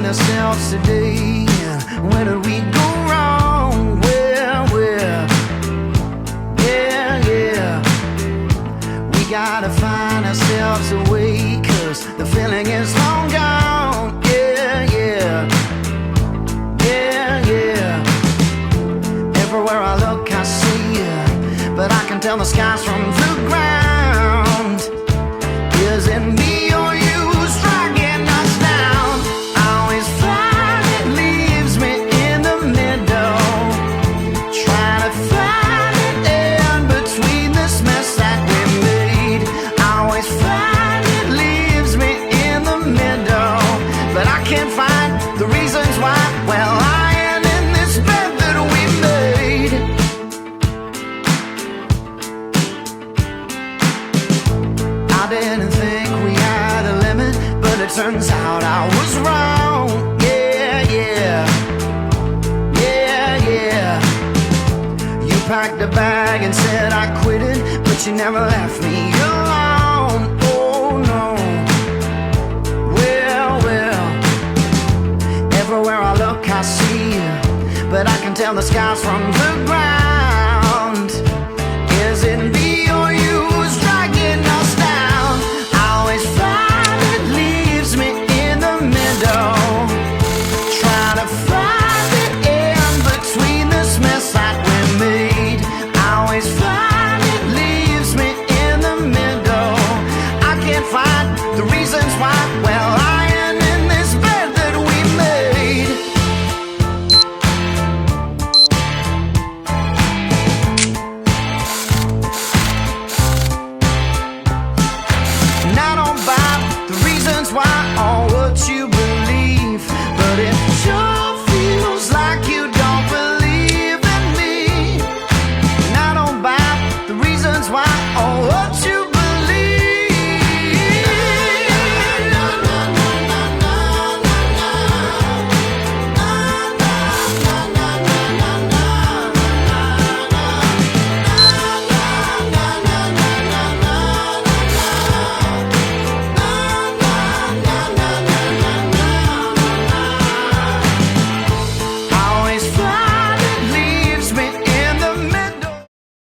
ourselves today? Where did we go wrong? Yeah. We gotta find ourselves a way, 'cause the feeling is long gone. Yeah. Everywhere I look I see you, but I can tell the skies from the ground. Is it me or you who's dragging us down? I always find it leaves me in the middle, trying to find it in between this mess that we made. I always find it leaves me in the middle, but I can't find the reasons why. Well, I am in this bed that we made. I didn't think we had a limit, but it turns out I was wrong. Yeah. You packed a bag and said I quit it, but you never left me alone. Oh no. Well, everywhere I look I see you, but I can tell the skies from the ground.